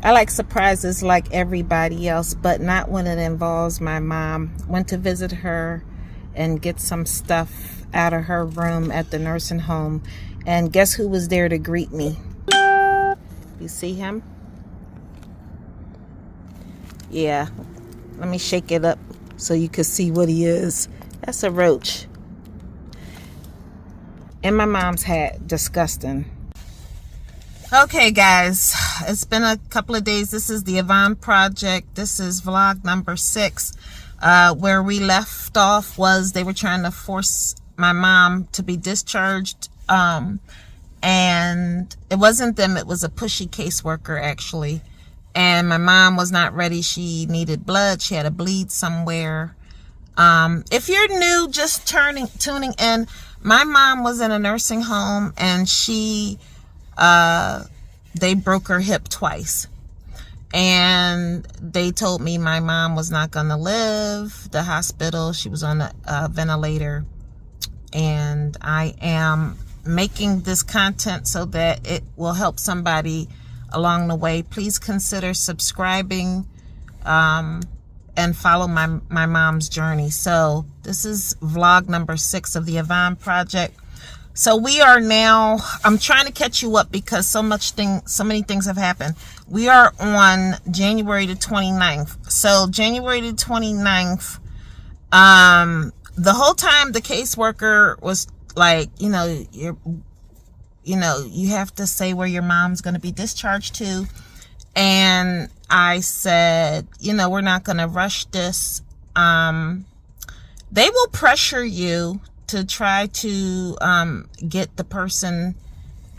I like surprises like everybody else, but not when it involves my mom. Went to visit her and get some stuff out of her room at the nursing home. And guess who was there to greet me? You see him? Yeah. Let me shake it up so you can see what he is. That's a roach. In my mom's hat. Disgusting. Okay, guys. It's been a couple of days. This is the Yvonne project. This is vlog number 6. Where we left off was they were trying to force my mom to be discharged. And it wasn't them. It was a pushy caseworker, actually. And my mom was not ready. She needed blood. She had a bleed somewhere. If you're new, just tuning in, my mom was in a nursing home and they broke her hip twice. And they told me my mom was not going to live. The hospital, she was on a ventilator. And I am making this content so that it will help somebody along the way. Please consider subscribing and follow my mom's journey. So this is vlog number 6 of the Yvonne project. So we are now, I'm trying to catch you up because so many things have happened. We are on January the 29th. So January the 29th, the whole time the caseworker was like, you have to say where your mom's going to be discharged to. And I said, we're not going to rush this. They will pressure you to try to get the person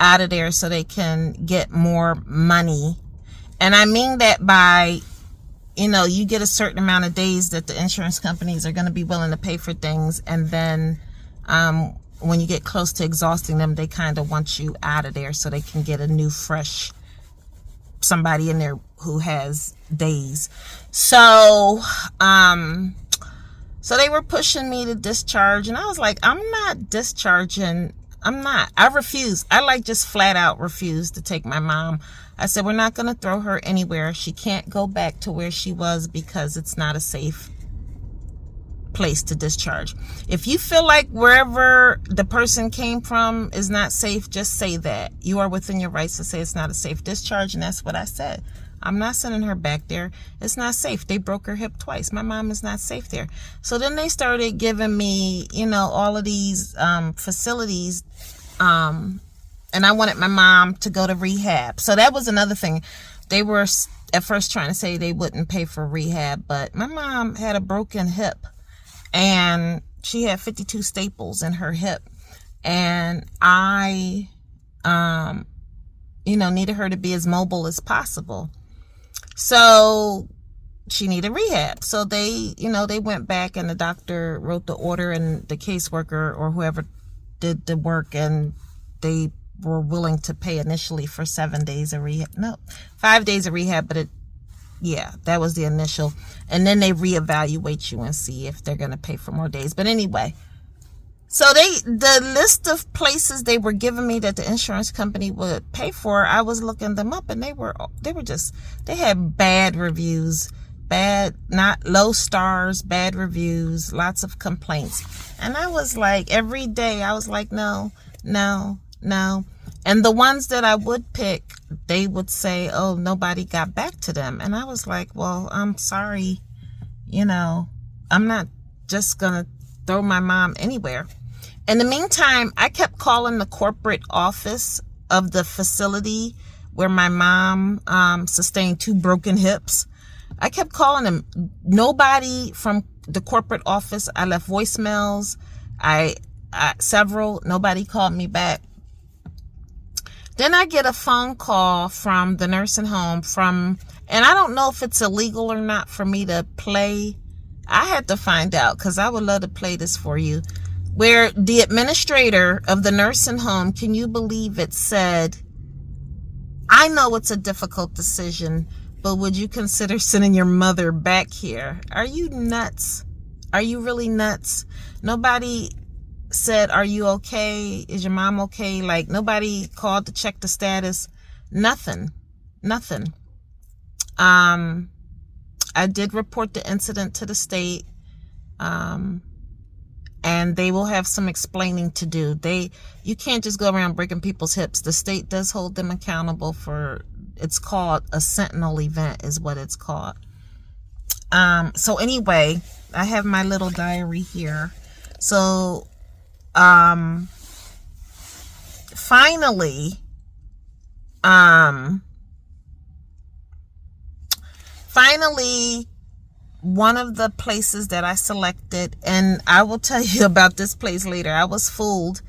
out of there so they can get more money. And I mean that by, you get a certain amount of days that the insurance companies are going to be willing to pay for things. And then when you get close to exhausting them, they kind of want you out of there so they can get a new, fresh somebody in there who has days. So, so they were pushing me to discharge, and I was like, I'm not discharging. I'm not. I refuse. I just flat out refuse to take my mom. I said, we're not going to throw her anywhere. She can't go back to where she was because it's not a safe place to discharge. If you feel like wherever the person came from is not safe, just say that. You are within your rights to say it's not a safe discharge, and that's what I said. I'm not sending her back there. It's not safe. They broke her hip twice. My mom is not safe there. So then they started giving me, all of these facilities, and I wanted my mom to go to rehab. So that was another thing. They were at first trying to say they wouldn't pay for rehab, but my mom had a broken hip. And she had 52 staples in her hip. And I, needed her to be as mobile as possible. So she needed rehab. So they went back and the doctor wrote the order and the caseworker or whoever did the work, and they were willing to pay initially for 7 days of rehab. No, 5 days of rehab, but that was the initial. And then they reevaluate you and see if they're going to pay for more days. But anyway, so the list of places they were giving me that the insurance company would pay for, I was looking them up, and they had bad reviews, not low stars, bad reviews, lots of complaints. And I was like, every day I was like, no. And the ones that I would pick, they would say, oh, nobody got back to them. And I was like, well, I'm sorry. I'm not just going to throw my mom anywhere. In the meantime, I kept calling the corporate office of the facility where my mom sustained 2 broken hips. I kept calling them. Nobody from the corporate office. I left voicemails. Several. Nobody called me back. Then I get a phone call from the nursing home and I don't know if it's illegal or not for me to play. I had to find out because I would love to play this for you. Where the administrator of the nursing home, can you believe it, said, I know it's a difficult decision, but would you consider sending your mother back here? Are you nuts? Are you really nuts? Nobody said, are you okay? Is your mom okay? Like, nobody called to check the status. Nothing. I did report the incident to the state, and they will have some explaining to do. You can't just go around breaking people's hips. The state does hold them accountable for, it's called a sentinel event is what it's called. So anyway, I have my little diary here. So, finally, one of the places that I selected, and I will tell you about this place later. I was fooled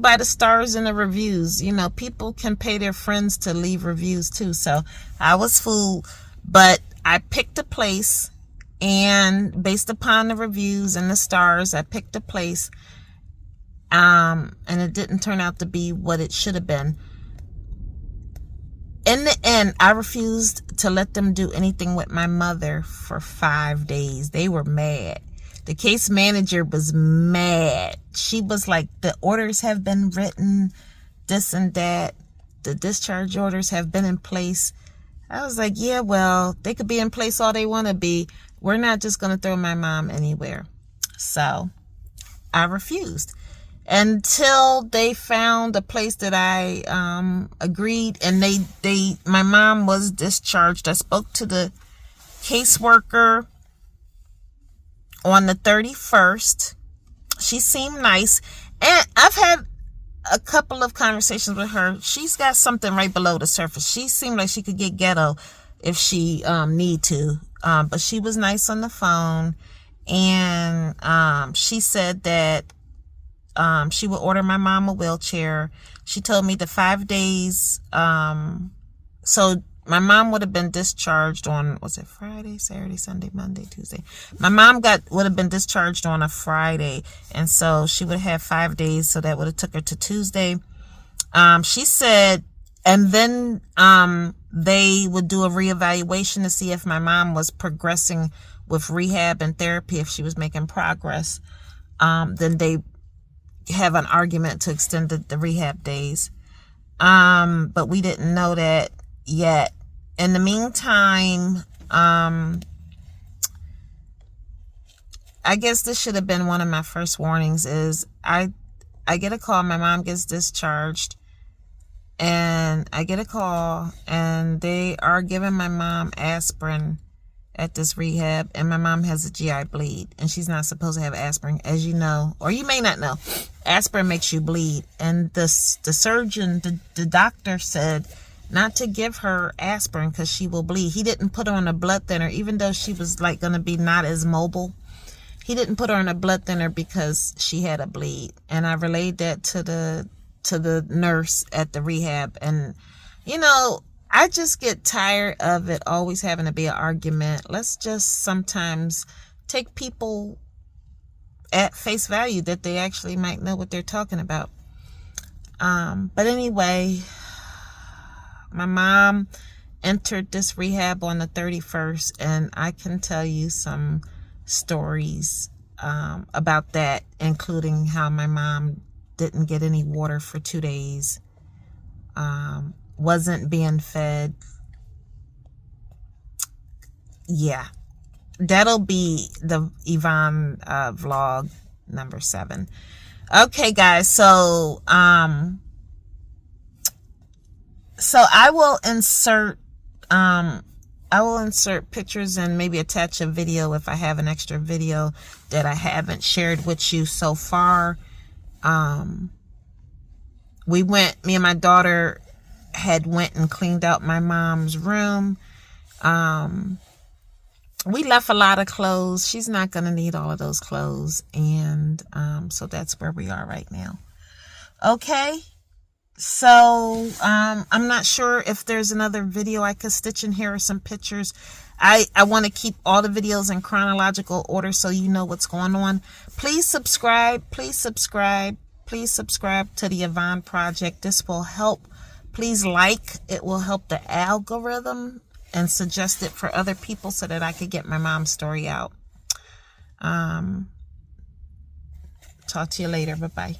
by the stars and the reviews. You know, people can pay their friends to leave reviews too. So I was fooled, but I picked a place, and based upon the reviews and the stars, I picked a place, and it didn't turn out to be what it should have been. In the end, I refused to let them do anything with my mother for 5 days. They were mad. The case manager was mad. She was like, the orders have been written, this and that. The discharge orders have been in place. I was like, yeah, well, they could be in place all they want to be. We're not just going to throw my mom anywhere. So I refused until they found a place that I agreed, and my mom was discharged. I spoke to the caseworker on the 31st. She seemed nice, and I've had a couple of conversations with her. She's got something right below the surface. She seemed like she could get ghetto if she need to, but she was nice on the phone, and she said that she would order my mom a wheelchair. She told me the 5 days. So my mom would have been discharged on, was it Friday, Saturday, Sunday, Monday, Tuesday? My mom would have been discharged on a Friday. And so she would have 5 days. So that would have took her to Tuesday. She said, and then, they would do a reevaluation to see if my mom was progressing with rehab and therapy. If she was making progress, then they have an argument to extend the rehab days. But we didn't know that yet. In the meantime, I guess this should have been one of my first warnings, is I get a call, my mom gets discharged, and I get a call, and they are giving my mom aspirin at this rehab, and my mom has a GI bleed, and she's not supposed to have aspirin, as you know, or you may not know. Aspirin makes you bleed, and the surgeon, the doctor said not to give her aspirin because she will bleed. He didn't put her on a blood thinner, even though she was like going to be not as mobile. He didn't put her on a blood thinner because she had a bleed, and I relayed that to the nurse at the rehab. And you know, I just get tired of it always having to be an argument. Let's just sometimes take people at face value that they actually might know what they're talking about. But anyway, my mom entered this rehab on the 31st, and I can tell you some stories about that, including how my mom didn't get any water for 2 days, wasn't being fed. Yeah, that'll be the Yvonne vlog number 7. Okay, guys, so I will insert pictures and maybe attach a video if I have an extra video that I haven't shared with you so far. Me and my daughter went and cleaned out my mom's room. We left a lot of clothes. She's not going to need all of those clothes. And so that's where we are right now. Okay. So I'm not sure if there's another video I could stitch in here or some pictures. I want to keep all the videos in chronological order so you know what's going on. Please subscribe. Please subscribe. Please subscribe to the Yvonne Project. This will help. Please like. It will help the algorithm and suggest it for other people so that I could get my mom's story out. Talk to you later. Bye-bye.